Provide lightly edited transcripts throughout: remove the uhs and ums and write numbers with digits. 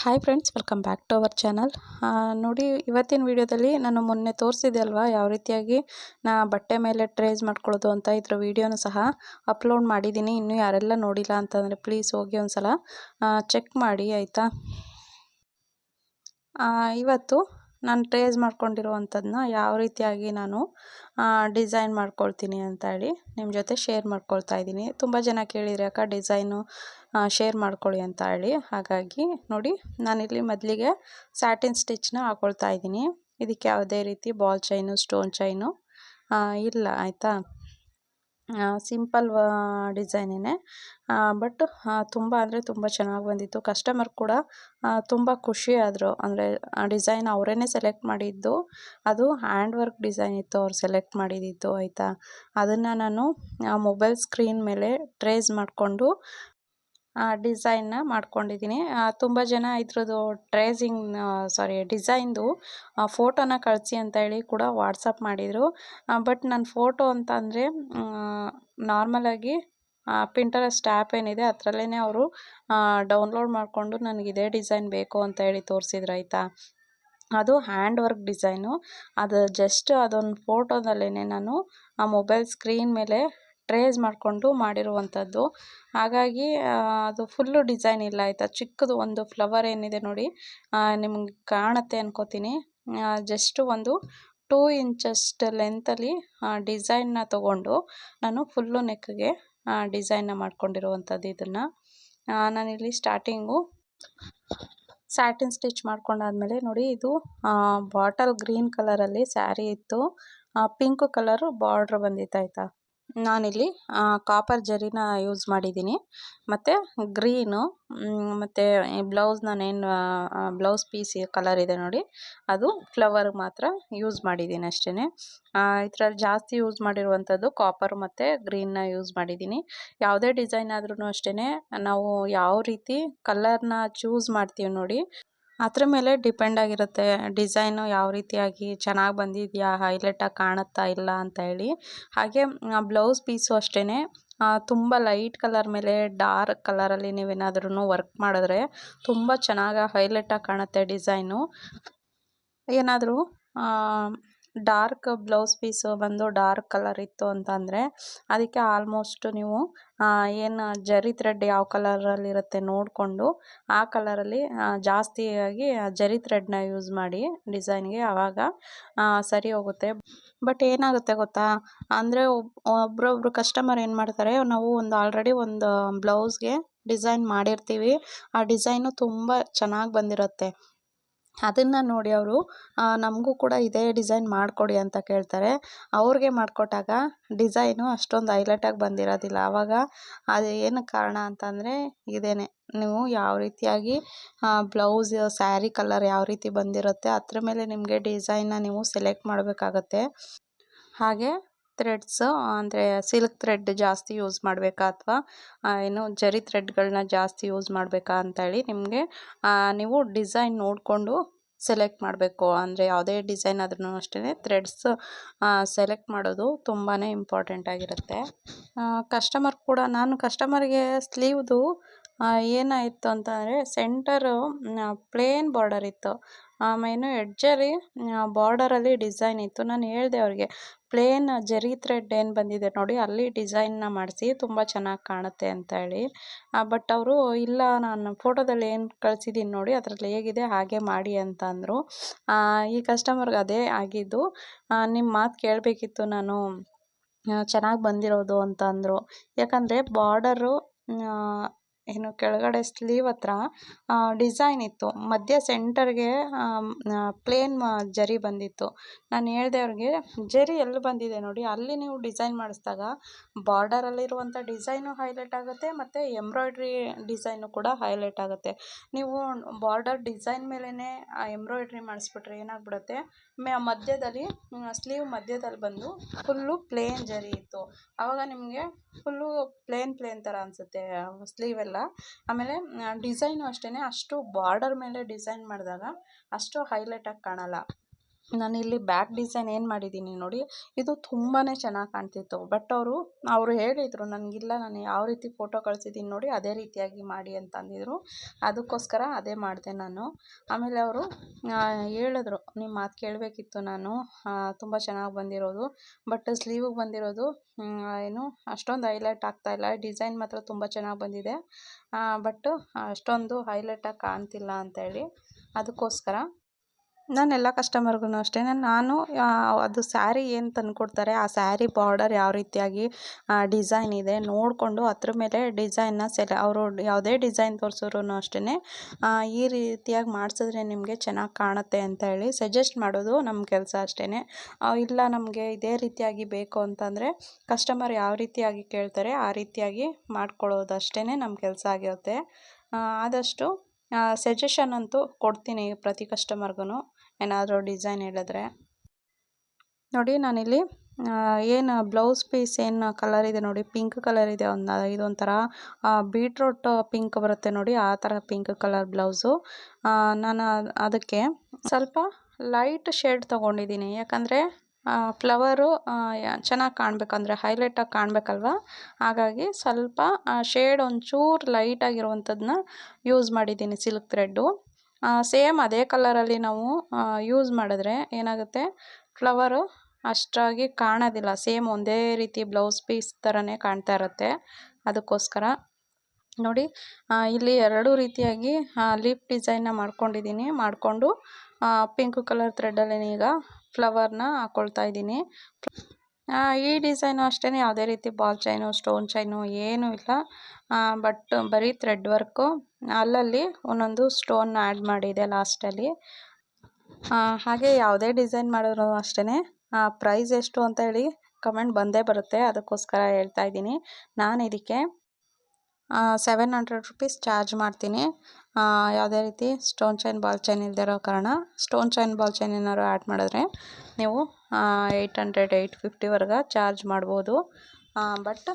Hi friends, welcome back to our channel. ನೋಡಿ, ಇವತ್ತಿನ ವಿಡಿಯೋದಲ್ಲಿ ನಾನು ಮೊನ್ನೆ ತೋರಿಸಿದೆ ಅಲ್ವಾ ಯಾವ ರೀತಿಯಾಗಿ ಬಟ್ಟೆ ಮೇಲೆ ಟ್ರೇಸ್ ಮಾಡ್ಕೊಳ್ಳೋದು ಅಂತ. ಇದ್ರ ವಿಡಿಯೋನು ಸಹ ಅಪ್ಲೋಡ್ ಮಾಡಿದ್ದೀನಿ. ಇನ್ನೂ ಯಾರೆಲ್ಲ ನೋಡಿಲ್ಲ ಅಂತಂದರೆ ಪ್ಲೀಸ್ ಹೋಗಿ ಒಂದು ಸಲ ಚೆಕ್ ಮಾಡಿ ಆಯಿತಾ. ಇವತ್ತು ನಾನು ಟ್ರೇಸ್ ಮಾಡ್ಕೊಂಡಿರುವಂಥದ್ದನ್ನ ಯಾವ ರೀತಿಯಾಗಿ ನಾನು ಡಿಸೈನ್ ಮಾಡ್ಕೊಳ್ತೀನಿ ಅಂತ ಹೇಳಿ ನಿಮ್ಮ ಜೊತೆ ಶೇರ್ ಮಾಡ್ಕೊಳ್ತಾ ಇದ್ದೀನಿ. ತುಂಬ ಜನ ಕೇಳಿದರೆ ಅಕ್ಕ ಡಿಸೈನು ಶೇರ್ ಮಾಡ್ಕೊಳ್ಳಿ ಅಂತ ಹೇಳಿ. ಹಾಗಾಗಿ ನೋಡಿ, ನಾನಿಲ್ಲಿ ಮೊದಲಿಗೆ ಸ್ಯಾಟಿನ್ ಸ್ಟಿಚ್ನ ಹಾಕ್ಕೊಳ್ತಾ ಇದ್ದೀನಿ. ಇದಕ್ಕೆ ಯಾವುದೇ ರೀತಿ ಬಾಲ್ ಚೈನು, ಸ್ಟೋನ್ ಚೈನು ಇಲ್ಲ ಆಯಿತಾ. ಸಿಂಪಲ್ ಡಿಸೈನೇ, ಬಟ್ ತುಂಬ ಅಂದರೆ ತುಂಬ ಚೆನ್ನಾಗಿ ಬಂದಿತ್ತು. ಕಸ್ಟಮರ್ ಕೂಡ ತುಂಬ ಖುಷಿ ಆದರು. ಅಂದರೆ ಡಿಸೈನ್ ಅವರೇ ಸೆಲೆಕ್ಟ್ ಮಾಡಿದ್ದು, ಅದು ಹ್ಯಾಂಡ್ ವರ್ಕ್ ಡಿಸೈನ್ ಇತ್ತು ಅವ್ರು ಸೆಲೆಕ್ಟ್ ಮಾಡಿದ್ದು ಆಯಿತಾ. ಅದನ್ನು ನಾನು ಮೊಬೈಲ್ ಸ್ಕ್ರೀನ್ ಮೇಲೆ ಟ್ರೇಸ್ ಮಾಡಿಕೊಂಡು ಡಿಸೈನ್ನ ಮಾಡ್ಕೊಂಡಿದ್ದೀನಿ. ತುಂಬ ಜನ ಇದ್ರದ್ದು ಡಿಸೈನ್ದು ಫೋಟೋನ ಕಳಿಸಿ ಅಂತ ಹೇಳಿ ಕೂಡ ವಾಟ್ಸಪ್ ಮಾಡಿದರು. ಬಟ್ ನನ್ನ ಫೋಟೋ ಅಂತ ಅಂದರೆ ನಾರ್ಮಲಾಗಿ ಪಿಂಟರೆಸ್ಟ್ ಆ್ಯಪ್ ಏನಿದೆ ಅದರಲ್ಲೇ ಅವರು ಡೌನ್ಲೋಡ್ ಮಾಡಿಕೊಂಡು ನನಗೆ ಇದೇ ಡಿಸೈನ್ ಬೇಕು ಅಂತ ಹೇಳಿ ತೋರಿಸಿದ್ರು ಆಯಿತಾ. ಅದು ಹ್ಯಾಂಡ್ ವರ್ಕ್ ಡಿಸೈನು. ಅದು ಜಸ್ಟ್ ಅದೊಂದು ಫೋಟೋದಲ್ಲೇ ನಾನು ಆ ಮೊಬೈಲ್ ಸ್ಕ್ರೀನ್ ಮೇಲೆ ಟ್ರೇಸ್ ಮಾಡಿಕೊಂಡು ಮಾಡಿರುವಂಥದ್ದು. ಹಾಗಾಗಿ ಅದು ಫುಲ್ಲು ಡಿಸೈನ್ ಇಲ್ಲ ಆಯಿತಾ. ಚಿಕ್ಕದು ಒಂದು ಫ್ಲವರ್ ಏನಿದೆ ನೋಡಿ, ನಿಮ್ಗೆ ಕಾಣುತ್ತೆ ಅನ್ಕೋತೀನಿ. ಜಸ್ಟ್ ಒಂದು 2 ಇಂಚಷ್ಟು ಲೆಂತಲ್ಲಿ ಡಿಸೈನ್ನ ತೊಗೊಂಡು ನಾನು ಫುಲ್ಲು ನೆಕ್ಗೆ ಡಿಸೈನ್ನ ಮಾಡ್ಕೊಂಡಿರುವಂಥದ್ದು. ಇದನ್ನು ನಾನಿಲ್ಲಿ ಸ್ಟಾರ್ಟಿಂಗು ಸ್ಯಾಟಿನ್ ಸ್ಟಿಚ್ ಮಾಡ್ಕೊಂಡಾದ್ಮೇಲೆ ನೋಡಿ, ಇದು ಬಾಟಲ್ ಗ್ರೀನ್ ಕಲರಲ್ಲಿ ಸ್ಯಾರಿ ಇತ್ತು, ಪಿಂಕ್ ಕಲರು ಬಾರ್ಡ್ರ್ ಬಂದಿತ್ತು ಆಯಿತಾ. ನಾನಿಲ್ಲಿ ಕಾಪರ್ ಜರಿನ ಯೂಸ್ ಮಾಡಿದ್ದೀನಿ, ಮತ್ತು ಗ್ರೀನು, ಮತ್ತು ಬ್ಲೌಸ್ ನಾನೇನು ಬ್ಲೌಸ್ ಪೀಸ್ ಕಲರ್ ಇದೆ ನೋಡಿ, ಅದು ಫ್ಲವರ್ ಮಾತ್ರ ಯೂಸ್ ಮಾಡಿದ್ದೀನಿ ಅಷ್ಟೇ. ಇದರಲ್ಲಿ ಜಾಸ್ತಿ ಯೂಸ್ ಮಾಡಿರುವಂಥದ್ದು ಕಾಪರ್ ಮತ್ತು ಗ್ರೀನ್ನ ಯೂಸ್ ಮಾಡಿದ್ದೀನಿ. ಯಾವುದೇ ಡಿಸೈನ್ ಆದ್ರೂ ಅಷ್ಟೇ, ನಾವು ಯಾವ ರೀತಿ ಕಲರ್ನ ಚೂಸ್ ಮಾಡ್ತೀವಿ ನೋಡಿ ಅದ್ರ ಮೇಲೆ ಡಿಪೆಂಡ್ ಆಗಿರುತ್ತೆ ಡಿಸೈನು ಯಾವ ರೀತಿಯಾಗಿ ಚೆನ್ನಾಗಿ ಬಂದಿದೆಯಾ, ಹೈಲೈಟಾಗಿ ಕಾಣುತ್ತಾ ಇಲ್ಲ ಅಂತ ಹೇಳಿ. ಹಾಗೆ ಬ್ಲೌಸ್ ಪೀಸು ಅಷ್ಟೇ, ತುಂಬ ಲೈಟ್ ಕಲರ್ ಮೇಲೆ ಡಾರ್ಕ್ ಕಲರಲ್ಲಿ ನೀವೇನಾದ್ರೂ ವರ್ಕ್ ಮಾಡಿದ್ರೆ ತುಂಬ ಚೆನ್ನಾಗಿ ಹೈಲೈಟಾಗಿ ಕಾಣುತ್ತೆ ಡಿಸೈನು. ಏನಾದರೂ ಡಾರ್ಕ್ ಬ್ಲೌಸ್ ಪೀಸು ಬಂದು ಡಾರ್ಕ್ ಕಲರ್ ಇತ್ತು ಅಂತಂದರೆ ಅದಕ್ಕೆ ಆಲ್ಮೋಸ್ಟ್ ನೀವು ಏನು ಜರಿ ಥ್ರೆಡ್ ಯಾವ ಕಲರಲ್ಲಿರುತ್ತೆ ನೋಡಿಕೊಂಡು ಆ ಕಲರಲ್ಲಿ ಜಾಸ್ತಿಯಾಗಿ ಜರಿ ಥ್ರೆಡ್ನ ಯೂಸ್ ಮಾಡಿ ಡಿಸೈನ್ಗೆ, ಆವಾಗ ಸರಿ ಹೋಗುತ್ತೆ. ಬಟ್ ಏನಾಗುತ್ತೆ ಗೊತ್ತಾ, ಅಂದರೆ ಒಬ್ಬರೊಬ್ರು ಕಸ್ಟಮರ್ ಏನು ಮಾಡ್ತಾರೆ, ನಾವು ಆಲ್ರೆಡಿ ಒಂದು ಬ್ಲೌಸ್ಗೆ ಡಿಸೈನ್ ಮಾಡಿರ್ತೀವಿ, ಆ ಡಿಸೈನು ತುಂಬ ಚೆನ್ನಾಗಿ ಬಂದಿರುತ್ತೆ. ಅದನ್ನು ನೋಡಿ ಅವರು ನಮಗೂ ಕೂಡ ಇದೇ ಡಿಸೈನ್ ಮಾಡಿಕೊಡಿ ಅಂತ ಕೇಳ್ತಾರೆ. ಅವ್ರಿಗೆ ಮಾಡಿಕೊಟ್ಟಾಗ ಡಿಸೈನು ಅಷ್ಟೊಂದು ಹೈಲೈಟಾಗಿ ಬಂದಿರೋದಿಲ್ಲ. ಆವಾಗ ಅದು ಏನಕ್ಕೆ ಕಾರಣ ಅಂತಂದರೆ ಇದೇನೆ, ನೀವು ಯಾವ ರೀತಿಯಾಗಿ ಬ್ಲೌಸ್ ಸ್ಯಾರಿ ಕಲರ್ ಯಾವ ರೀತಿ ಬಂದಿರುತ್ತೆ ಅದ್ರ ಮೇಲೆ ನಿಮಗೆ ಡಿಸೈನ್ನ ನೀವು ಸೆಲೆಕ್ಟ್ ಮಾಡಬೇಕಾಗತ್ತೆ. ಹಾಗೆ ಥ್ರೆಡ್ಸು ಅಂದರೆ ಸಿಲ್ಕ್ ಥ್ರೆಡ್ ಜಾಸ್ತಿ ಯೂಸ್ ಮಾಡಬೇಕಾ ಅಥವಾ ಏನು ಜರಿ ಥ್ರೆಡ್ಗಳನ್ನ ಜಾಸ್ತಿ ಯೂಸ್ ಮಾಡಬೇಕಾ ಅಂತೇಳಿ ನಿಮಗೆ ನೀವು ಡಿಸೈನ್ ನೋಡಿಕೊಂಡು ಸೆಲೆಕ್ಟ್ ಮಾಡಬೇಕು. ಅಂದರೆ ಯಾವುದೇ ಡಿಸೈನ್ ಆದ್ರೂ ಅಷ್ಟೇ ಥ್ರೆಡ್ಸ್ ಸೆಲೆಕ್ಟ್ ಮಾಡೋದು ತುಂಬಾ ಇಂಪಾರ್ಟೆಂಟ್ ಆಗಿರುತ್ತೆ. ನಾನು ಕಸ್ಟಮರ್ಗೆ ಸ್ಲೀವ್ದು ಏನಾಯಿತು ಅಂತಂದರೆ ಸೆಂಟರು ಪ್ಲೇನ್ ಬಾರ್ಡರ್ ಇತ್ತು, ಆಮೇಲೆ ಎಡ್ಜಲ್ಲಿ ಬಾರ್ಡರಲ್ಲಿ ಡಿಸೈನ್ ಇತ್ತು. ನಾನು ಹೇಳಿದೆ ಅವ್ರಿಗೆ ಪ್ಲೇನ್ ಜರಿ ಥ್ರೆಡ್ ಏನು ಬಂದಿದೆ ನೋಡಿ ಅಲ್ಲಿ ಡಿಸೈನ್ನ ಮಾಡಿಸಿ ತುಂಬ ಚೆನ್ನಾಗಿ ಕಾಣುತ್ತೆ ಅಂತ ಹೇಳಿ. ಬಟ್ ಅವರು ಇಲ್ಲ, ನಾನು ಫೋಟೋದಲ್ಲಿ ಏನು ಕಳಿಸಿದ್ದೀನಿ ನೋಡಿ ಅದರಲ್ಲಿ ಹೇಗಿದೆ ಹಾಗೆ ಮಾಡಿ ಅಂತ ಅಂದರು. ಈ ಕಸ್ಟಮರ್ಗೆ ಅದೇ ಆಗಿದ್ದು, ನಿಮ್ಮ ಮಾತು ಕೇಳಬೇಕಿತ್ತು ನಾನು, ಚೆನ್ನಾಗಿ ಬಂದಿರೋದು ಅಂತ ಅಂದರು. ಯಾಕಂದರೆ ಬಾರ್ಡರು ಏನು ಕೆಳಗಡೆ ಸ್ಲೀವ್ ಹತ್ರ ಡಿಸೈನ್ ಇತ್ತು, ಮಧ್ಯ ಸೆಂಟರ್ಗೆ ಪ್ಲೇನ್ ಜರಿ ಬಂದಿತ್ತು. ನಾನು ಹೇಳಿದೆ ಅವ್ರಿಗೆ ಜರಿ ಎಲ್ಲಿ ಬಂದಿದೆ ನೋಡಿ ಅಲ್ಲಿ ನೀವು ಡಿಸೈನ್ ಮಾಡಿಸಿದಾಗ ಬಾರ್ಡರಲ್ಲಿರುವಂಥ ಡಿಸೈನು ಹೈಲೈಟ್ ಆಗುತ್ತೆ, ಮತ್ತು ಎಂಬ್ರಾಯ್ಡ್ರಿ ಡಿಸೈನು ಕೂಡ ಹೈಲೈಟ್ ಆಗುತ್ತೆ. ನೀವು ಬಾರ್ಡರ್ ಡಿಸೈನ್ ಮೇಲೇ ಎಂಬ್ರಾಯ್ಡ್ರಿ ಮಾಡಿಸ್ಬಿಟ್ರೆ ಏನಾಗ್ಬಿಡುತ್ತೆ, ಮಧ್ಯದಲ್ಲಿ ಸ್ಲೀವ್ ಮಧ್ಯದಲ್ಲಿ ಬಂದು ಫುಲ್ಲು ಪ್ಲೇನ್ ಜರಿ ಇತ್ತು, ಆವಾಗ ನಿಮಗೆ ಫುಲ್ಲು ಪ್ಲೇನ್ ಥರ ಅನಿಸುತ್ತೆ ಸ್ಲೀವೆಲ್ಲ. ಆಮೇಲೆ ಡಿಸೈನು ಅಷ್ಟೇ, ಅಷ್ಟು ಬಾರ್ಡರ್ ಮೇಲೆ ಡಿಸೈನ್ ಮಾಡಿದಾಗ ಅಷ್ಟು ಹೈಲೈಟಾಗಿ ಕಾಣಲ್ಲ. ನಾನಿಲ್ಲಿ ಬ್ಯಾಕ್ ಡಿಸೈನ್ ಏನು ಮಾಡಿದ್ದೀನಿ ನೋಡಿ, ಇದು ತುಂಬಾ ಚೆನ್ನಾಗಿ ಕಾಣ್ತಿತ್ತು. ಬಟ್ ಅವರು ಹೇಳಿದರು ನನಗಿಲ್ಲ, ನಾನು ಯಾವ ರೀತಿ ಫೋಟೋ ಕಳಿಸಿದ್ದೀನಿ ನೋಡಿ ಅದೇ ರೀತಿಯಾಗಿ ಮಾಡಿ ಅಂತ ಅಂದಿದ್ರು. ಅದಕ್ಕೋಸ್ಕರ ಅದೇ ಮಾಡಿದೆ ನಾನು. ಆಮೇಲೆ ಅವರು ಹೇಳಿದ್ರು, ನಿಮ್ಮ ಮಾತು ಕೇಳಬೇಕಿತ್ತು ನಾನು, ತುಂಬ ಚೆನ್ನಾಗಿ ಬಂದಿರೋದು. ಬಟ್ ಸ್ಲೀವಿಗೆ ಬಂದಿರೋದು ಏನು ಅಷ್ಟೊಂದು ಹೈಲೈಟ್ ಆಗ್ತಾಯಿಲ್ಲ. ಡಿಸೈನ್ ಮಾತ್ರ ತುಂಬ ಚೆನ್ನಾಗಿ ಬಂದಿದೆ, ಬಟ್ ಅಷ್ಟೊಂದು ಹೈಲೈಟಾಗಿ ಕಾಣ್ತಿಲ್ಲ ಅಂತೇಳಿ. ಅದಕ್ಕೋಸ್ಕರ ನಾನೆಲ್ಲ ಕಸ್ಟಮರ್ಗೂ ಅಷ್ಟೇ, ನಾನು ಅದು ಸ್ಯಾರಿ ಏನು ತಂದುಕೊಡ್ತಾರೆ ಆ ಸ್ಯಾರಿ ಬಾರ್ಡರ್ ಯಾವ ರೀತಿಯಾಗಿ ಡಿಸೈನ್ ಇದೆ ನೋಡಿಕೊಂಡು ಅದ್ರ ಮೇಲೆ ಡಿಸೈನ್ನ ಅವರು ಯಾವುದೇ ಡಿಸೈನ್ ತೋರಿಸಿದ್ರು ಅಷ್ಟೇ, ಈ ರೀತಿಯಾಗಿ ಮಾಡಿಸಿದ್ರೆ ನಿಮಗೆ ಚೆನ್ನಾಗಿ ಕಾಣುತ್ತೆ ಅಂತ ಹೇಳಿ ಸಜೆಸ್ಟ್ ಮಾಡೋದು ನಮ್ಮ ಕೆಲಸ ಅಷ್ಟೇ. ಇಲ್ಲ ನಮಗೆ ಇದೇ ರೀತಿಯಾಗಿ ಬೇಕು ಅಂತಂದರೆ ಕಸ್ಟಮರ್ ಯಾವ ರೀತಿಯಾಗಿ ಕೇಳ್ತಾರೆ ಆ ರೀತಿಯಾಗಿ ಮಾಡ್ಕೊಳ್ಳೋದು ಅಷ್ಟೇ ನಮ್ಮ ಕೆಲಸ ಆಗಿರುತ್ತೆ. ಆದಷ್ಟು ಸಜೆಷನ್ ಅಂತೂ ಕೊಡ್ತೀನಿ ಪ್ರತಿ ಕಸ್ಟಮರ್ಗೂ ಏನಾದರೂ ಡಿಸೈನ್ ಹೇಳಿದ್ರೆ. ನೋಡಿ ನಾನಿಲ್ಲಿ ಏನು ಬ್ಲೌಸ್ ಪೀಸ್ ಏನು ಕಲರ್ ಇದೆ ನೋಡಿ, ಪಿಂಕ್ ಕಲರ್ ಇದೆ, ಇದೊಂಥರ ಬೀಟ್ರೂಟ್ ಪಿಂಕ್ ಬರುತ್ತೆ ನೋಡಿ, ಆ ಥರ ಪಿಂಕ್ ಕಲರ್ ಬ್ಲೌಸು. ನಾನು ಅದಕ್ಕೆ ಸ್ವಲ್ಪ ಲೈಟ್ ಶೇಡ್ ತೊಗೊಂಡಿದ್ದೀನಿ. ಯಾಕಂದರೆ ಫ್ಲವರು ಚೆನ್ನಾಗಿ ಕಾಣಬೇಕಂದ್ರೆ ಹೈಲೈಟಾಗಿ ಕಾಣಬೇಕಲ್ವ, ಹಾಗಾಗಿ ಸ್ವಲ್ಪ ಶೇಡ್ ಒಂಚೂರು ಲೈಟಾಗಿರುವಂಥದ್ದನ್ನ ಯೂಸ್ ಮಾಡಿದ್ದೀನಿ, ಸಿಲ್ಕ್ ಥ್ರೆಡ್ಡು. ಸೇಮ್ ಅದೇ ಕಲರಲ್ಲಿ ನಾವು ಯೂಸ್ ಮಾಡಿದ್ರೆ ಏನಾಗುತ್ತೆ, ಫ್ಲವರು ಅಷ್ಟಾಗಿ ಕಾಣೋದಿಲ್ಲ, ಸೇಮ್ ಒಂದೇ ರೀತಿ ಬ್ಲೌಸ್ ಪೀಸ್ ಥರನೇ ಕಾಣ್ತಾ ಇರುತ್ತೆ. ಅದಕ್ಕೋಸ್ಕರ ನೋಡಿ ಇಲ್ಲಿ ಎರಡು ರೀತಿಯಾಗಿ ಲೀಫ್ ಡಿಸೈನ್ನ ಮಾಡ್ಕೊಂಡಿದ್ದೀನಿ. ಮಾಡಿಕೊಂಡು ಪಿಂಕ್ ಕಲರ್ ಥ್ರೆಡ್ಡಲ್ಲಿ ಈಗ ಫ್ಲವರ್ನ ಹಾಕ್ಕೊಳ್ತಾ ಇದ್ದೀನಿ. ಈ ಡಿಸೈನು ಅಷ್ಟೇ, ಯಾವುದೇ ರೀತಿ ಬಾಲ್ ಚೈನು ಸ್ಟೋನ್ ಚೈನು ಏನೂ ಇಲ್ಲ, ಬಟ್ ಬರೀ ಥ್ರೆಡ್ ವರ್ಕು, ಅಲ್ಲಲ್ಲಿ ಒಂದೊಂದು ಸ್ಟೋನ್ನ ಆ್ಯಡ್ ಮಾಡಿದೆ ಲಾಸ್ಟಲ್ಲಿ. ಹಾಗೆ ಯಾವುದೇ ಡಿಸೈನ್ ಮಾಡಿದ್ರು ಅಷ್ಟೇ ಪ್ರೈಸ್ ಎಷ್ಟು ಅಂತ ಹೇಳಿ ಕಮೆಂಟ್ ಬಂದೇ ಬರುತ್ತೆ. ಅದಕ್ಕೋಸ್ಕರ ಹೇಳ್ತಾ ಇದ್ದೀನಿ. ನಾನು ಇದಕ್ಕೆ 700 ರುಪೀಸ್ ಚಾರ್ಜ್ ಮಾಡ್ತೀನಿ. ಯಾವುದೇ ರೀತಿ ಸ್ಟೋನ್ ಚೈನ್ ಬಾಲ್ ಚೈನ್ ಇಲ್ಲದೆ ಇರೋ ಕಾರಣ. ಸ್ಟೋನ್ ಚೈನ್ ಬಾಲ್ ಚೈನ್ ಏನಾದ್ರು ಆ್ಯಡ್ ಮಾಡಿದ್ರೆ ನೀವು 800 850ವರೆಗೆ ಚಾರ್ಜ್ ಮಾಡ್ಬೋದು. ಬಟ್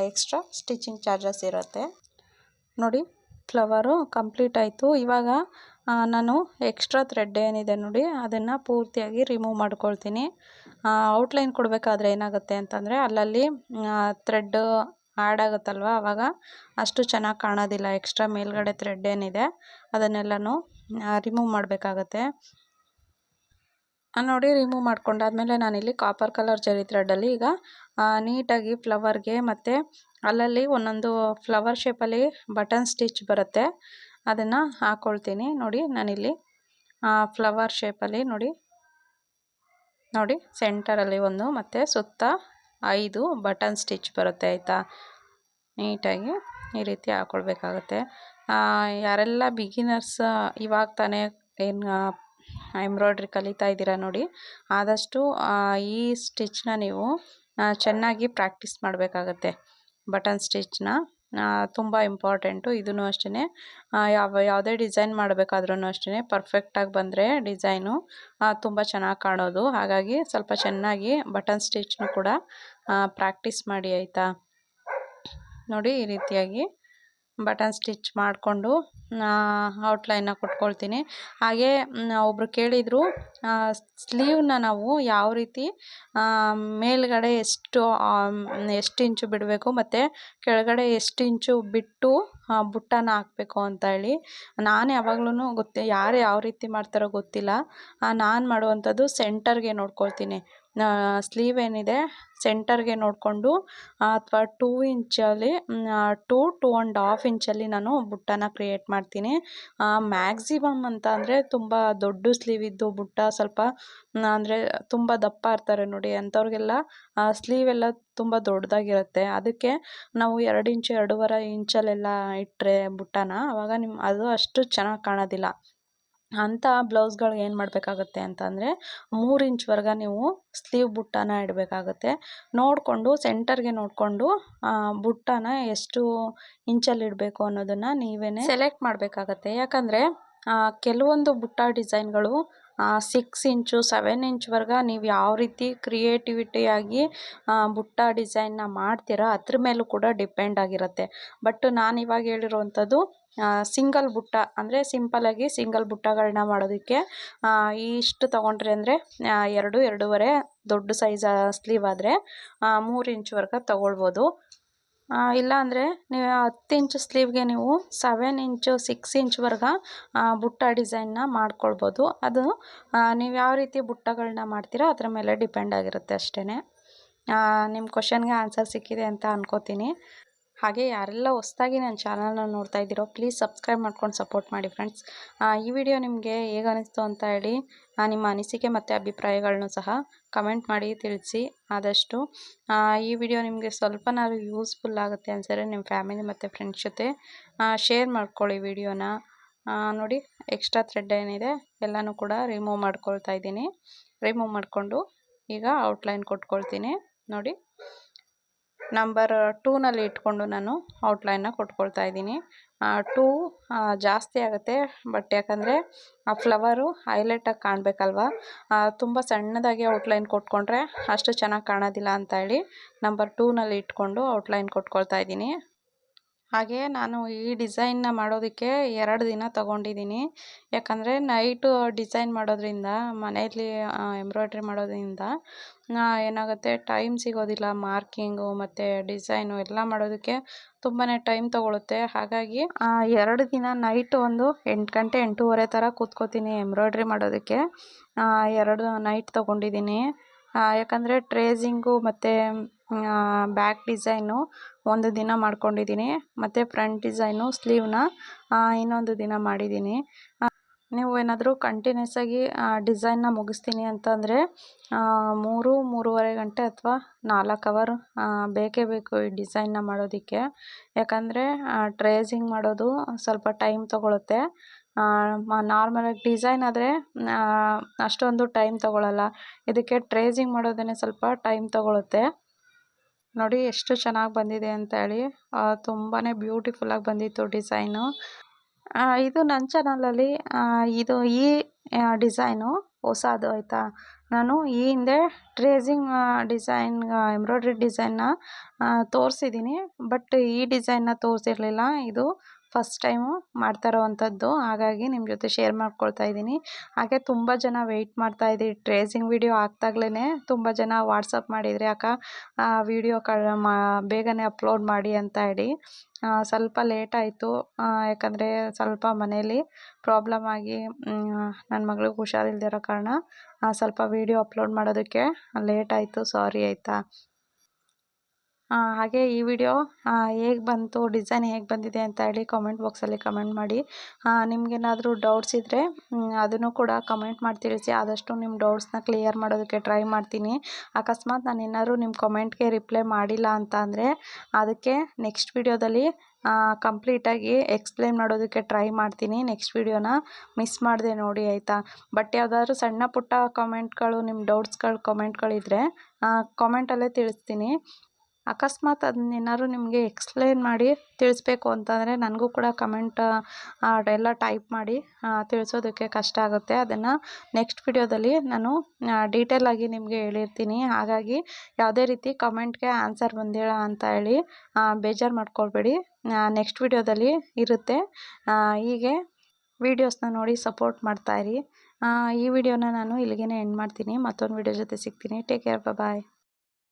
ಎಕ್ಸ್ಟ್ರಾ ಸ್ಟಿಚಿಂಗ್ ಚಾರ್ಜಸ್ ಇರುತ್ತೆ. ನೋಡಿ ಫ್ಲವರು ಕಂಪ್ಲೀಟ್ ಆಯಿತು. ಇವಾಗ ನಾನು ಎಕ್ಸ್ಟ್ರಾ ಥ್ರೆಡ್ ಏನಿದೆ ನೋಡಿ ಅದನ್ನು ಪೂರ್ತಿಯಾಗಿ ರಿಮೂವ್ ಮಾಡ್ಕೊಳ್ತೀನಿ. ಔಟ್ಲೈನ್ ಕೊಡಬೇಕಾದ್ರೆ ಏನಾಗುತ್ತೆ ಅಂತಂದರೆ ಅಲ್ಲಲ್ಲಿ ಥ್ರೆಡ್ ಆ್ಯಡ್ ಆಗುತ್ತಲ್ವ, ಆವಾಗ ಅಷ್ಟು ಚೆನ್ನಾಗಿ ಕಾಣೋದಿಲ್ಲ. ಎಕ್ಸ್ಟ್ರಾ ಮೇಲ್ಗಡೆ ಥ್ರೆಡ್ ಏನಿದೆ ಅದನ್ನೆಲ್ಲನೂ ರಿಮೂವ್ ಮಾಡಬೇಕಾಗತ್ತೆ. ನೋಡಿ ರಿಮೂವ್ ಮಾಡ್ಕೊಂಡಾದ್ಮೇಲೆ ನಾನಿಲ್ಲಿ ಕಾಪರ್ ಕಲರ್ ಜರಿ ಥ್ರೆಡ್ಡಲ್ಲಿ ಈಗ ನೀಟಾಗಿ ಫ್ಲವರ್ಗೆ ಮತ್ತು ಅಲ್ಲಲ್ಲಿ ಒಂದೊಂದು ಫ್ಲವರ್ ಶೇಪಲ್ಲಿ ಬಟನ್ ಸ್ಟಿಚ್ ಬರುತ್ತೆ, ಅದನ್ನು ಹಾಕ್ಕೊಳ್ತೀನಿ. ನೋಡಿ ನಾನಿಲ್ಲಿ ಫ್ಲವರ್ ಶೇಪಲ್ಲಿ ನೋಡಿ ಸೆಂಟರಲ್ಲಿ ಒಂದು ಮತ್ತು ಸುತ್ತ 5 ಬಟನ್ ಸ್ಟಿಚ್ ಬರುತ್ತೆ ಆಯಿತಾ. ನೀಟಾಗಿ ಈ ರೀತಿ ಹಾಕ್ಕೊಳ್ಬೇಕಾಗತ್ತೆ. ಯಾರೆಲ್ಲ ಬಿಗಿನರ್ಸ್ ಇವಾಗ ತಾನೇ ಏನು ಎಂಬ್ರಾಯ್ಡ್ರಿ ಕಲಿತಾ ಇದ್ದೀರಾ ನೋಡಿ, ಆದಷ್ಟು ಈ ಸ್ಟಿಚ್ನ ನೀವು ಚೆನ್ನಾಗಿ ಪ್ರಾಕ್ಟೀಸ್ ಮಾಡಬೇಕಾಗತ್ತೆ. ಬಟನ್ ಸ್ಟಿಚ್ನ ತುಂಬ ಇಂಪಾರ್ಟೆಂಟು. ಇದೂ ಅಷ್ಟೇ, ಯಾವುದೇ ಡಿಸೈನ್ ಮಾಡಬೇಕಾದ್ರೂ ಅಷ್ಟೇ ಪರ್ಫೆಕ್ಟಾಗಿ ಬಂದರೆ ಡಿಸೈನು ತುಂಬ ಚೆನ್ನಾಗಿ ಕಾಣೋದು. ಹಾಗಾಗಿ ಸ್ವಲ್ಪ ಚೆನ್ನಾಗಿ ಬಟನ್ ಸ್ಟಿಚ್ನು ಕೂಡ ಪ್ರಾಕ್ಟೀಸ್ ಮಾಡಿ ಆಯಿತಾ. ನೋಡಿ ಈ ರೀತಿಯಾಗಿ ಬಟನ್ ಸ್ಟಿಚ್ ಮಾಡಿಕೊಂಡು ಔಟ್ಲೈನ್ನ ಕೊಟ್ಕೊಳ್ತೀನಿ. ಹಾಗೆ ಒಬ್ಬರು ಕೇಳಿದರು, ಸ್ಲೀವ್ನ ನಾವು ಯಾವ ರೀತಿ ಮೇಲ್ಗಡೆ ಎಷ್ಟು ಇಂಚು ಬಿಡಬೇಕು ಮತ್ತು ಕೆಳಗಡೆ ಎಷ್ಟು ಇಂಚು ಬಿಟ್ಟು ಬುಟ್ಟನ ಹಾಕಬೇಕು ಅಂತ ಹೇಳಿ. ನಾನು ಯಾವಾಗ್ಲೂ ಯಾರು ಯಾವ ರೀತಿ ಮಾಡ್ತಾರೋ ಗೊತ್ತಿಲ್ಲ, ನಾನು ಮಾಡುವಂಥದ್ದು ಸೆಂಟರ್ಗೆ ನೋಡ್ಕೊಳ್ತೀನಿ. ಸ್ಲೀವ್ ಏನಿದೆ ಸೆಂಟರ್ಗೆ ನೋಡಿಕೊಂಡು ಅಥವಾ 2 ಇಂಚಲ್ಲಿ 2.5 ಇಂಚಲ್ಲಿ ನಾನು ಬುಟ್ಟನ ಕ್ರಿಯೇಟ್ ಮಾಡ್ತೀನಿ. ಮ್ಯಾಕ್ಸಿಮಮ್ ಅಂತ ಅಂದರೆ ತುಂಬ ದೊಡ್ಡ ಸ್ಲೀವ್ ಇದ್ದು ಬುಟ್ಟ ಸ್ವಲ್ಪ ಅಂದರೆ ತುಂಬ ದಪ್ಪ ಇರ್ತಾರೆ ನೋಡಿ, ಅಂಥವ್ರಿಗೆಲ್ಲ ಸ್ಲೀವ್ ಎಲ್ಲ ತುಂಬ ದೊಡ್ಡದಾಗಿರುತ್ತೆ. ಅದಕ್ಕೆ ನಾವು 2 ಇಂಚು 2.5 ಇಂಚಲ್ಲೆಲ್ಲ ಇಟ್ಟರೆ ಬುಟ್ಟನ ಆವಾಗ ಅದು ಅಷ್ಟು ಚೆನ್ನಾಗಿ ಕಾಣೋದಿಲ್ಲ. ಅಂಥ ಬ್ಲೌಸ್ಗಳಿಗೆ ಏನು ಮಾಡಬೇಕಾಗತ್ತೆ ಅಂತಂದರೆ 3 ಇಂಚ್ವರೆಗೆ ನೀವು ಸ್ಲೀವ್ ಬುಟ್ಟನ ಇಡಬೇಕಾಗತ್ತೆ. ನೋಡಿಕೊಂಡು ಸೆಂಟರ್ಗೆ ನೋಡಿಕೊಂಡು ಬುಟ್ಟನ ಎಷ್ಟು ಇಂಚಲ್ಲಿ ಇಡಬೇಕು ಅನ್ನೋದನ್ನು ನೀವೇ ಸೆಲೆಕ್ಟ್ ಮಾಡಬೇಕಾಗತ್ತೆ. ಯಾಕಂದರೆ ಕೆಲವೊಂದು ಬುಟ್ಟ ಡಿಸೈನ್ಗಳು 6 ಇಂಚು 7 ಇಂಚ್ವರೆಗೆ ನೀವು ಯಾವ ರೀತಿ ಕ್ರಿಯೇಟಿವಿಟಿಯಾಗಿ ಬುಟ್ಟ ಡಿಸೈನ್ನ ಮಾಡ್ತೀರಾ ಅದ್ರ ಮೇಲೂ ಕೂಡ ಡಿಪೆಂಡ್ ಆಗಿರುತ್ತೆ. ಬಟ್ ನಾನು ಇವಾಗ ಹೇಳಿರುವಂಥದ್ದು ಸಿಂಗಲ್ ಬುಟ್ಟ ಅಂದರೆ ಸಿಂಪಲ್ಲಾಗಿ ಸಿಂಗಲ್ ಬುಟ್ಟಗಳನ್ನ ಮಾಡೋದಕ್ಕೆ ಇಷ್ಟು ತೊಗೊಂಡ್ರಿ ಅಂದರೆ 2-2.5 ದೊಡ್ಡ ಸೈಜ್ ಸ್ಲೀವ್ ಆದರೆ 3 ಇಂಚ್ವರೆಗೆ ತೊಗೊಳ್ಬೋದು. ಇಲ್ಲ ಅಂದರೆ ನೀವು 10 ಇಂಚ್ ಸ್ಲೀವ್ಗೆ ನೀವು 7 ಇಂಚು 6 ಇಂಚ್ವರೆಗೆ ಬುಟ್ಟ ಡಿಸೈನ್ನ ಮಾಡ್ಕೊಳ್ಬೋದು. ಅದು ನೀವು ಯಾವ ರೀತಿ ಬುಟ್ಟಗಳನ್ನ ಮಾಡ್ತೀರೋ ಅದ್ರ ಮೇಲೆ ಡಿಪೆಂಡ್ ಆಗಿರುತ್ತೆ ಅಷ್ಟೇ. ನಿಮ್ಮ ಕ್ವಶನ್ಗೆ ಆನ್ಸರ್ ಸಿಕ್ಕಿದೆ ಅಂತ ಅನ್ಕೋತೀನಿ. ಹಾಗೆ ಯಾರೆಲ್ಲ ಹೊಸ್ದಾಗಿ ನನ್ನ ಚಾನಲ್ನ ನೋಡ್ತಾ ಇದ್ದೀರೋ ಪ್ಲೀಸ್ ಸಬ್ಸ್ಕ್ರೈಬ್ ಮಾಡ್ಕೊಂಡು ಸಪೋರ್ಟ್ ಮಾಡಿ ಫ್ರೆಂಡ್ಸ್. ಈ ವಿಡಿಯೋ ನಿಮಗೆ ಹೇಗೆ ಅನಿಸ್ತು ಅಂತ ಹೇಳಿ ನಿಮ್ಮ ಅನಿಸಿಕೆ ಮತ್ತು ಅಭಿಪ್ರಾಯಗಳನ್ನು ಸಹ ಕಮೆಂಟ್ ಮಾಡಿ ತಿಳಿಸಿ. ಆದಷ್ಟು ಈ ವಿಡಿಯೋ ನಿಮಗೆ ಸ್ವಲ್ಪನಾದ್ರು ಯೂಸ್ಫುಲ್ ಆಗುತ್ತೆ ಅನ್ಸಿದ್ರೆ ನಿಮ್ಮ ಫ್ಯಾಮಿಲಿ ಮತ್ತು ಫ್ರೆಂಡ್ಸ್ ಜೊತೆ ಶೇರ್ ಮಾಡ್ಕೊಳ್ಳಿ ವಿಡಿಯೋನ. ನೋಡಿ, ಎಕ್ಸ್ಟ್ರಾ ಥ್ರೆಡ್ ಏನಿದೆ ಎಲ್ಲನೂ ಕೂಡ ರಿಮೂವ್ ಮಾಡ್ಕೊಳ್ತಾ ಇದ್ದೀನಿ. ರಿಮೂವ್ ಮಾಡಿಕೊಂಡು ಈಗ ಔಟ್ಲೈನ್ ಕೊಟ್ಕೊಳ್ತೀನಿ. ನೋಡಿ, ನಂಬರ್ 2ನಲ್ಲಿ ಇಟ್ಕೊಂಡು ನಾನು ಔಟ್ಲೈನ್ನ ಕೊಟ್ಕೊಳ್ತಾ ಇದ್ದೀನಿ. 2 ಜಾಸ್ತಿ ಆಗುತ್ತೆ, ಬಟ್ ಯಾಕಂದರೆ ಆ ಫ್ಲವರು ಹೈಲೈಟಾಗಿ ಕಾಣಬೇಕಲ್ವ, ತುಂಬ ಸಣ್ಣದಾಗಿ ಔಟ್ಲೈನ್ ಕೊಟ್ಕೊಂಡ್ರೆ ಅಷ್ಟು ಚೆನ್ನಾಗಿ ಕಾಣೋದಿಲ್ಲ ಅಂತ ಹೇಳಿ ನಂಬರ್ 2ನಲ್ಲಿ ಇಟ್ಕೊಂಡು ಔಟ್ಲೈನ್ ಕೊಟ್ಕೊಳ್ತಾ ಇದ್ದೀನಿ. ಹಾಗೆ ನಾನು ಈ ಡಿಸೈನ್ನ ಮಾಡೋದಕ್ಕೆ 2 ದಿನ ತೊಗೊಂಡಿದ್ದೀನಿ. ಯಾಕಂದರೆ ನೈಟು ಡಿಸೈನ್ ಮಾಡೋದ್ರಿಂದ, ಮನೆಯಲ್ಲಿ ಎಂಬ್ರಾಯ್ಡ್ರಿ ಮಾಡೋದ್ರಿಂದ ಏನಾಗುತ್ತೆ, ಟೈಮ್ ಸಿಗೋದಿಲ್ಲ. ಮಾರ್ಕಿಂಗು ಮತ್ತು ಡಿಸೈನು ಎಲ್ಲ ಮಾಡೋದಕ್ಕೆ ತುಂಬಾ ಟೈಮ್ ತೊಗೊಳುತ್ತೆ. ಹಾಗಾಗಿ 2 ದಿನ ನೈಟು ಒಂದು 8 ಗಂಟೆ 8:30 ಥರ ಕೂತ್ಕೋತೀನಿ ಎಂಬ್ರಾಯ್ಡ್ರಿ ಮಾಡೋದಕ್ಕೆ. 2 ನೈಟ್ ತೊಗೊಂಡಿದ್ದೀನಿ. ಯಾಕಂದರೆ ಟ್ರೇಸಿಂಗು ಮತ್ತು ಬ್ಯಾಕ್ ಡಿಸೈನು ಒಂದು ದಿನ ಮಾಡ್ಕೊಂಡಿದ್ದೀನಿ, ಮತ್ತು ಫ್ರಂಟ್ ಡಿಸೈನು ಸ್ಲೀವ್ನ ಇನ್ನೊಂದು ದಿನ ಮಾಡಿದ್ದೀನಿ. ನೀವು ಏನಾದರೂ ಕಂಟಿನ್ಯೂಸ್ ಆಗಿ ಡಿಸೈನ್ನ ಮುಗಿಸ್ತೀನಿ ಅಂತಂದರೆ 3-3.5 ಗಂಟೆ ಅಥವಾ 4 ಅವರ್ ಬೇಕೇ ಬೇಕು ಈ ಡಿಸೈನ್ನ ಮಾಡೋದಕ್ಕೆ. ಯಾಕಂದರೆ ಟ್ರೇಸಿಂಗ್ ಮಾಡೋದು ಸ್ವಲ್ಪ ಟೈಮ್ ತೊಗೊಳುತ್ತೆ. ನಾರ್ಮಲಾಗಿ ಡಿಸೈನ್ ಆದರೆ ಅಷ್ಟೊಂದು ಟೈಮ್ ತೊಗೊಳ್ಳಲ್ಲ. ಇದಕ್ಕೆ ಟ್ರೇಸಿಂಗ್ ಮಾಡೋದೇ ಸ್ವಲ್ಪ ಟೈಮ್ ತೊಗೊಳುತ್ತೆ. ನೋಡಿ ಎಷ್ಟು ಚೆನ್ನಾಗಿ ಬಂದಿದೆ ಅಂತ ಹೇಳಿ, ತುಂಬಾ ಬ್ಯೂಟಿಫುಲ್ಲಾಗಿ ಬಂದಿತ್ತು ಡಿಸೈನು. ಇದು ನನ್ನ ಚಾನಲಲ್ಲಿ ಈ ಡಿಸೈನು ಹೊಸದು ಆಯಿತಾ. ನಾನು ಈ ಹಿಂದೆ ಟ್ರೇಸಿಂಗ್ ಡಿಸೈನ್ ಎಂಬ್ರಾಯ್ಡ್ರಿ ಡಿಸೈನ್ನ ತೋರಿಸಿದ್ದೀನಿ, ಬಟ್ ಈ ಡಿಸೈನ್ನ ತೋರಿಸಿರಲಿಲ್ಲ. ಇದು ಫಸ್ಟ್ ಟೈಮು ಮಾಡ್ತಾ ಇರೋವಂಥದ್ದು, ಹಾಗಾಗಿ ನಿಮ್ಮ ಜೊತೆ ಶೇರ್ ಮಾಡ್ಕೊಳ್ತಾ ಇದ್ದೀನಿ. ಹಾಗೆ ತುಂಬ ಜನ ವೆಯ್ಟ್ ಮಾಡ್ತಾಯಿದ್ರಿ, ಟ್ರೇಸಿಂಗ್ ವಿಡಿಯೋ ಹಾಕ್ದಾಗ್ಲೇ ತುಂಬ ಜನ ವಾಟ್ಸಪ್ ಮಾಡಿದರೆ ಅಕ್ಕ ವಿಡಿಯೋ ಬೇಗನೆ ಅಪ್ಲೋಡ್ ಮಾಡಿ ಅಂತ ಹೇಳಿ. ಸ್ವಲ್ಪ ಲೇಟ್ ಆಯಿತು, ಯಾಕಂದರೆ ಸ್ವಲ್ಪ ಮನೇಲಿ ಪ್ರಾಬ್ಲಮ್ ಆಗಿ ನನ್ನ ಮಗಳಿಗೆ ಹುಷಾರಿಲ್ಲದೆ ಇರೋ ಕಾರಣ ಸ್ವಲ್ಪ ವಿಡಿಯೋ ಅಪ್ಲೋಡ್ ಮಾಡೋದಕ್ಕೆ ಲೇಟ್ ಆಯಿತು, ಸಾರಿ ಆಯಿತಾ. ಹಾಗೆ ಈ ವಿಡಿಯೋ ಹೇಗೆ ಬಂತು, ಡಿಸೈನ್ ಹೇಗೆ ಬಂದಿದೆ ಅಂತ ಹೇಳಿ ಕಾಮೆಂಟ್ ಬಾಕ್ಸಲ್ಲಿ ಕಮೆಂಟ್ ಮಾಡಿ. ನಿಮಗೇನಾದರೂ ಡೌಟ್ಸ್ ಇದ್ದರೆ ಅದನ್ನು ಕೂಡ ಕಮೆಂಟ್ ಮಾಡಿ ತಿಳಿಸಿ. ಆದಷ್ಟು ನಿಮ್ಮ ಡೌಟ್ಸ್ನ ಕ್ಲಿಯರ್ ಮಾಡೋದಕ್ಕೆ ಟ್ರೈ ಮಾಡ್ತೀನಿ. ಅಕಸ್ಮಾತ್ ನಾನು ಏನಾದರೂ ನಿಮ್ಮ ಕಮೆಂಟ್ಗೆ ರಿಪ್ಲೈ ಮಾಡಿಲ್ಲ ಅಂತ ಅಂದರೆ ಅದಕ್ಕೆ ನೆಕ್ಸ್ಟ್ ವಿಡಿಯೋದಲ್ಲಿ ಕಂಪ್ಲೀಟಾಗಿ ಎಕ್ಸ್ಪ್ಲೇನ್ ಮಾಡೋದಕ್ಕೆ ಟ್ರೈ ಮಾಡ್ತೀನಿ. ನೆಕ್ಸ್ಟ್ ವಿಡಿಯೋನ ಮಿಸ್ ಮಾಡಿದೆ ನೋಡಿ ಆಯಿತಾ. ಬಟ್ ಯಾವುದಾದ್ರೂ ಸಣ್ಣ ಪುಟ್ಟ ಕಮೆಂಟ್ಗಳು, ನಿಮ್ಮ ಡೌಟ್ಸ್ಗಳು ಕಮೆಂಟ್ಗಳಿದ್ದರೆ ಕಾಮೆಂಟಲ್ಲೇ ತಿಳಿಸ್ತೀನಿ. ಅಕಸ್ಮಾತ್ ಅದನ್ನೇನಾದ್ರು ನಿಮಗೆ ಎಕ್ಸ್ಪ್ಲೇನ್ ಮಾಡಿ ತಿಳಿಸ್ಬೇಕು ಅಂತಂದರೆ ನನಗೂ ಕೂಡ ಕಮೆಂಟ್ ಎಲ್ಲ ಟೈಪ್ ಮಾಡಿ ತಿಳಿಸೋದಕ್ಕೆ ಕಷ್ಟ ಆಗುತ್ತೆ. ಅದನ್ನು ನೆಕ್ಸ್ಟ್ ವಿಡಿಯೋದಲ್ಲಿ ನಾನು ಡೀಟೇಲಾಗಿ ನಿಮಗೆ ಹೇಳಿರ್ತೀನಿ. ಹಾಗಾಗಿ ಯಾವುದೇ ರೀತಿ ಕಮೆಂಟ್ಗೆ ಆನ್ಸರ್ ಬಂದಿಲ್ಲ ಅಂತ ಹೇಳಿ ಬೇಜಾರು ಮಾಡ್ಕೊಳ್ಬೇಡಿ. ನೆಕ್ಸ್ಟ್ ವಿಡಿಯೋದಲ್ಲಿ ಇರುತ್ತೆ. ಹೀಗೆ ವೀಡಿಯೋಸ್ನ ನೋಡಿ ಸಪೋರ್ಟ್ ಮಾಡ್ತಾಯಿರಿ. ಈ ವಿಡಿಯೋನ ನಾನು ಇಲ್ಲಿಗೆ ಎಂಡ್ ಮಾಡ್ತೀನಿ. ಮತ್ತೊಂದು ವಿಡಿಯೋ ಜೊತೆ ಸಿಗ್ತೀನಿ. ಟೇಕ್ ಕೇರ್, ಬಾಯ್.